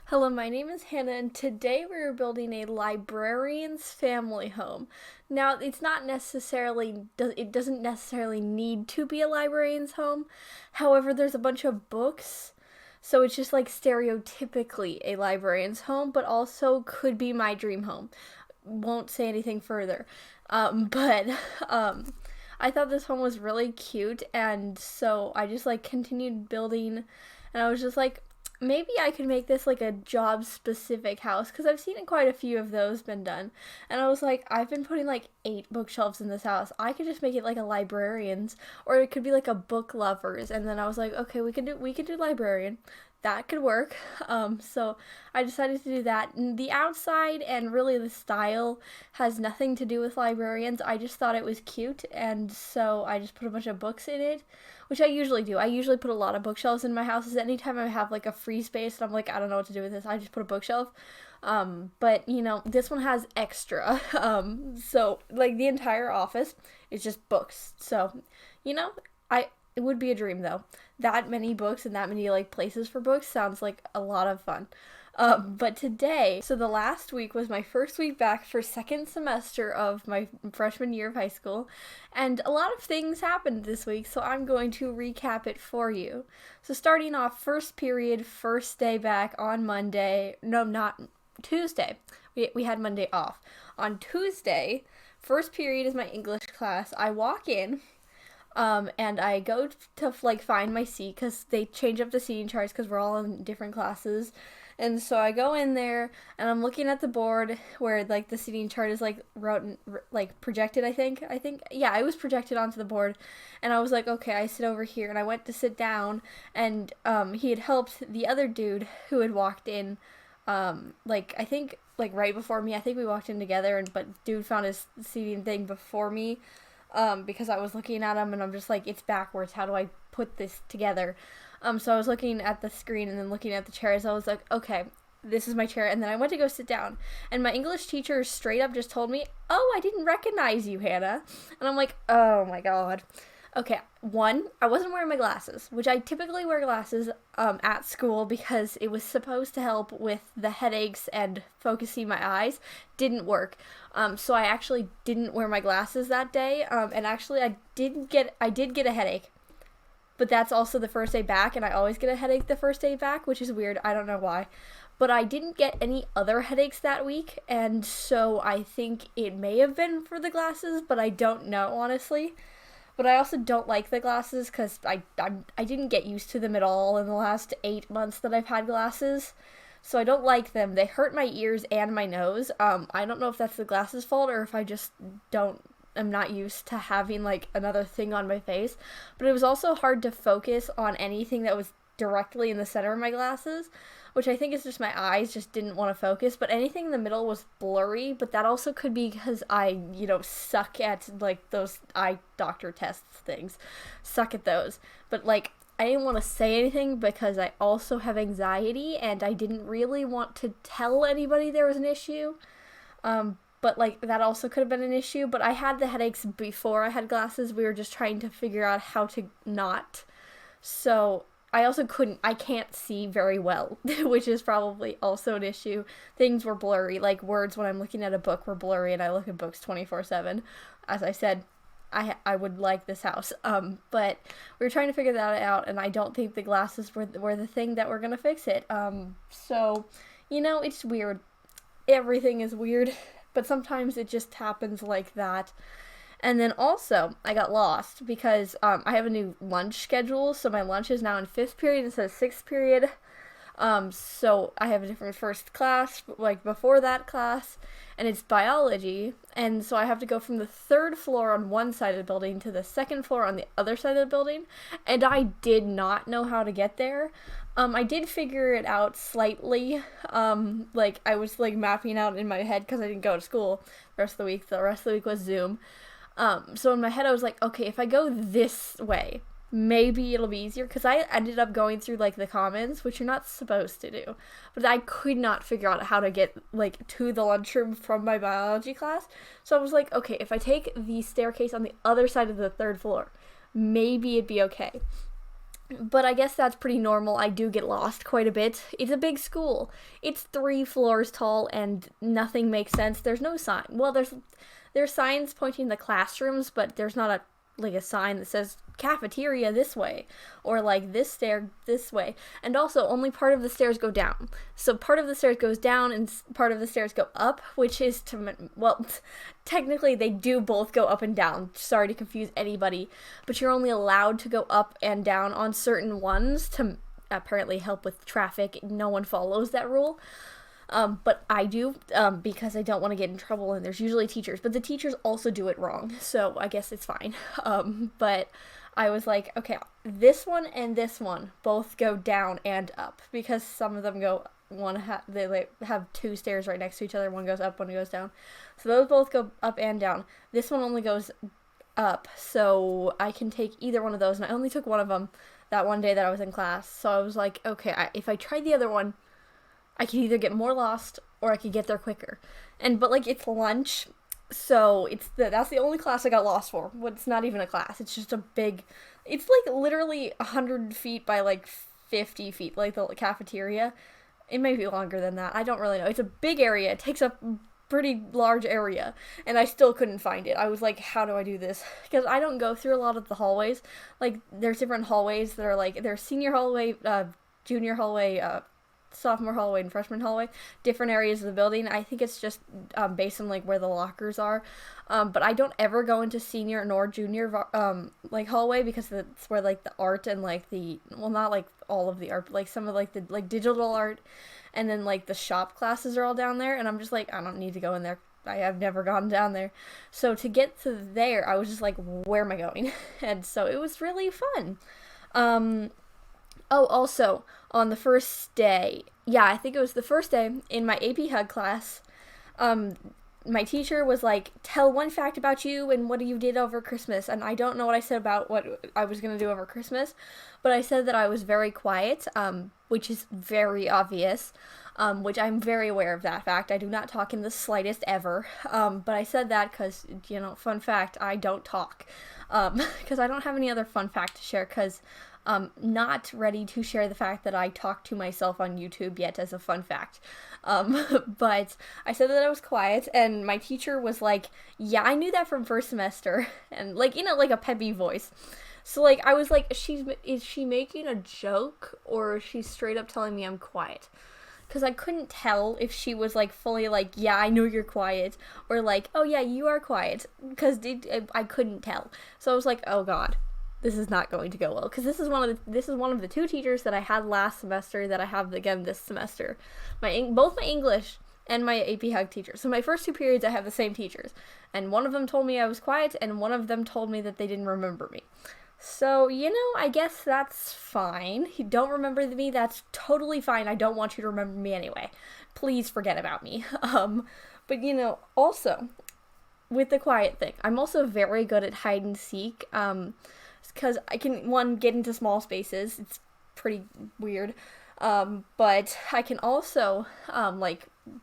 Hello, my name is Hannah, and today we're building a librarian's family home. Now, it doesn't necessarily need to be a librarian's home. However, there's a bunch of books, so it's just like stereotypically a librarian's home, but also could be my dream home. Won't say anything further. But I thought this home was really cute, and so I just like continued building, and I was just like, maybe I could make this like a job specific house because I've seen quite a few of those been done. And I was like, I've been putting like 8 bookshelves in this house. I could just make it like a librarian's, or it could be like a book lovers. And then I was like, okay, we could do librarian. That could work. So I decided to do that. And the outside and really the style has nothing to do with librarians. I just thought it was cute, and so I just put a bunch of books in it, which I usually do. I usually put a lot of bookshelves in my houses. Anytime I have like a free space and I'm like, I don't know what to do with this, I just put a bookshelf. But this one has extra. So like the entire office is just books. So, you know, it would be a dream though. That many books and that many like places for books sounds like a lot of fun. But today, so the last week was my first week back for second semester of my freshman year of high school, and a lot of things happened this week, so I'm going to recap it for you. So starting off, first period, first day back on Monday, no, not Tuesday. We had Monday off. On Tuesday, first period is my English class. I walk in, and I go to like find my seat because they change up the seating charts because we're all in different classes. And so I go in there and I'm looking at the board where like the seating chart is like projected. I think yeah, it was projected onto the board, and I was like, okay, I sit over here, and I went to sit down, and he had helped the other dude who had walked in, I think like right before me. I think we walked in together, but dude found his seating thing before me. Because I was looking at him and I'm just like, it's backwards. How do I put this together? So I was looking at the screen and then looking at the chairs. I was like, okay, this is my chair. And then I went to go sit down. And my English teacher straight up just told me, oh, I didn't recognize you, Hannah. And I'm like, oh my God. Okay, one, I wasn't wearing my glasses, which I typically wear glasses at school because it was supposed to help with the headaches and focusing my eyes. Didn't work. So I actually didn't wear my glasses that day. And actually I did get a headache. But that's also the first day back, and I always get a headache the first day back, which is weird. I don't know why. But I didn't get any other headaches that week, and so I think it may have been for the glasses, but I don't know, honestly. But I also don't like the glasses because I didn't get used to them at all in the last 8 months that I've had glasses. So I don't like them. They hurt my ears and my nose. I don't know if that's the glasses' fault or if I'm not used to having like another thing on my face. But it was also hard to focus on anything that was directly in the center of my glasses, which I think is just my eyes just didn't want to focus. But anything in the middle was blurry, but that also could be because I, suck at like those eye doctor tests things. Suck at those. But like, I didn't want to say anything because I also have anxiety and I didn't really want to tell anybody there was an issue. But like that also could have been an issue, but I had the headaches before I had glasses. We were just trying to figure out how to not. So I can't see very well, which is probably also an issue. Things were blurry, like words when I'm looking at a book were blurry, and I look at books 24/7. As I said, I would like this house. But we were trying to figure that out, and I don't think the glasses were the thing that were gonna fix it. So, it's weird. Everything is weird, but sometimes it just happens like that. And then also, I got lost because I have a new lunch schedule, so my lunch is now in 5th period instead of 6th period. So I have a different first class, like before that class, and it's biology, and so I have to go from the 3rd floor on one side of the building to the 2nd floor on the other side of the building, and I did not know how to get there. I did figure it out slightly, like I was like mapping out in my head because I didn't go to school the rest of the week was Zoom. So in my head I was like, okay, if I go this way, maybe it'll be easier, because I ended up going through like the commons, which you're not supposed to do, but I could not figure out how to get like to the lunchroom from my biology class. So I was like, okay, if I take the staircase on the other side of the 3rd floor, maybe it'd be okay. But I guess that's pretty normal. I do get lost quite a bit. It's a big school. It's 3 floors tall and nothing makes sense. There's no sign. Well, there's signs pointing to the classrooms, but there's not a sign that says cafeteria this way or like this stair this way. And also only part of the stairs go down. So part of the stairs goes down and part of the stairs go up, which is technically they do both go up and down. Sorry to confuse anybody, but you're only allowed to go up and down on certain ones to apparently help with traffic. No one follows that rule. But I do, because I don't want to get in trouble, and there's usually teachers, but the teachers also do it wrong, so I guess it's fine. But I was like, okay, this one and this one both go down and up, because some of them they have 2 stairs right next to each other, one goes up, one goes down, so those both go up and down. This one only goes up, so I can take either one of those, and I only took one of them that one day that I was in class, so I was like, okay, if I tried the other one, I could either get more lost or I could get there quicker. But it's lunch, so that's the only class I got lost for. Well, it's not even a class. It's just it's literally 100 feet by 50 feet, like the cafeteria. It may be longer than that. I don't really know. It's a big area. It takes up a pretty large area, and I still couldn't find it. I was like, how do I do this? Because I don't go through a lot of the hallways. There's different hallways that are there's senior hallway, junior hallway, sophomore hallway and freshman hallway, different areas of the building. I think it's just based on where the lockers are, but I don't ever go into senior nor junior hallway, because that's where the art and not all of the art, but some of the digital art and then the shop classes are all down there, and I'm just I don't need to go in there. I have never gone down there. So to get to there, I was just where am I going? And so it was really fun. Oh, also, on the first day, I think it was the first day in my AP Hug class, my teacher was tell one fact about you and what you did over Christmas. And I don't know what I said about what I was going to do over Christmas, but I said that I was very quiet, which is very obvious, which I'm very aware of that fact. I do not talk in the slightest ever, but I said that because, fun fact, I don't talk, because I don't have any other fun fact to share, because not ready to share the fact that I talk to myself on YouTube yet as a fun fact. But I said that I was quiet, and my teacher was like, yeah, I knew that from first semester, and a peppy voice. So I was like, is she making a joke, or is she straight up telling me I'm quiet? Because I couldn't tell if she was fully yeah, I know you're quiet, or oh yeah, you are quiet, because I couldn't tell. So I was like, oh god, this is not going to go well, because this is one of the 2 teachers that I had last semester that I have again this semester. Both my English and my AP Hug teacher. So my first 2 periods I have the same teachers, and one of them told me I was quiet, and one of them told me that they didn't remember me. So, I guess that's fine. You don't remember me, that's totally fine. I don't want you to remember me anyway. Please forget about me. But also, with the quiet thing, I'm also very good at hide and seek, because I can, get into small spaces. It's pretty weird. But I can also,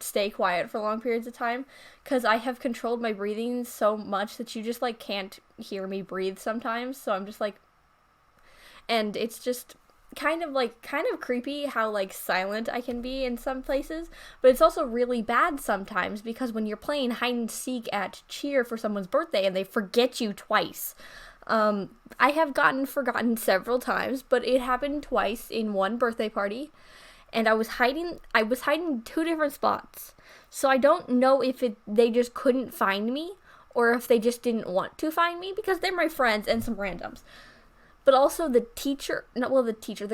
stay quiet for long periods of time, because I have controlled my breathing so much that you just, can't hear me breathe sometimes, so I'm just, and it's just kind of creepy how, silent I can be in some places, but it's also really bad sometimes, because when you're playing hide and seek at cheer for someone's birthday and they forget you twice, I have gotten forgotten several times, but it happened twice in one birthday party, and I was hiding 2 different spots. So I don't know if they just couldn't find me, or if they just didn't want to find me, because they're my friends and some randoms. But also the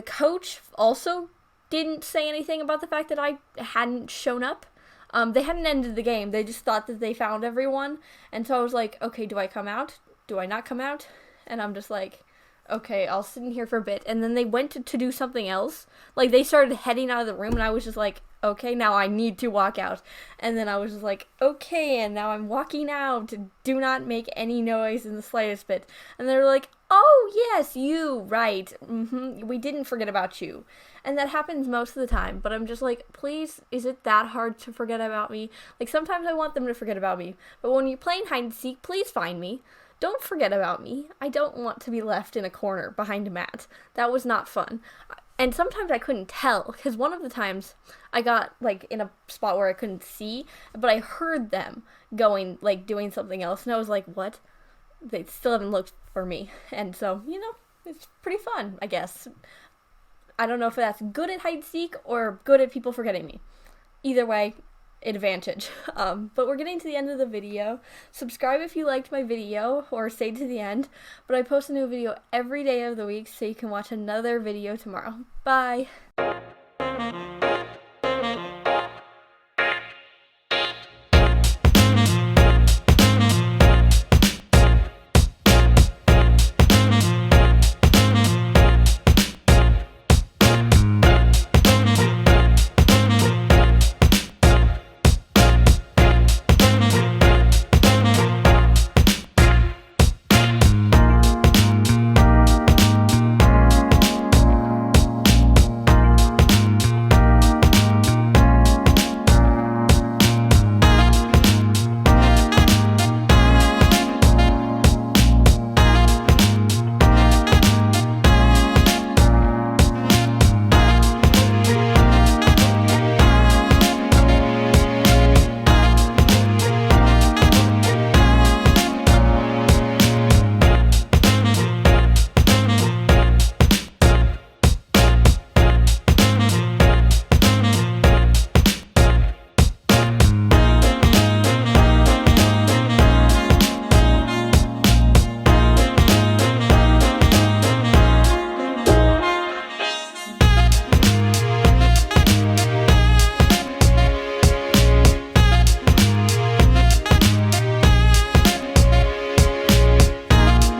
coach also didn't say anything about the fact that I hadn't shown up. They hadn't ended the game. They just thought that they found everyone. And so I was like, okay, do I come out? Do I not come out? And I'm just like, okay, I'll sit in here for a bit. And then they went to do something else. They started heading out of the room, and I was just like, okay, now I need to walk out. And then I was just like, okay, and now I'm walking out. Do not make any noise in the slightest bit. And they were like, oh, yes, you, right. We didn't forget about you. And that happens most of the time. But I'm just like, please, is it that hard to forget about me? Sometimes I want them to forget about me. But when you're playing hide and seek, please find me. don't forget about me. I don't want to be left in a corner behind a mat. That was not fun. And sometimes I couldn't tell, because one of the times I got, like, in a spot where I couldn't see, but I heard them going, like, doing something else, and I was like, what? They still haven't looked for me. And so, you know, it's pretty fun, I guess. I don't know if that's good at hide-and-seek or good at people forgetting me. Either way, advantage. But we're getting to the end of the video. Subscribe if you liked my video, or stay to the end. But I post a new video every day of the week, so you can watch another video tomorrow. Bye!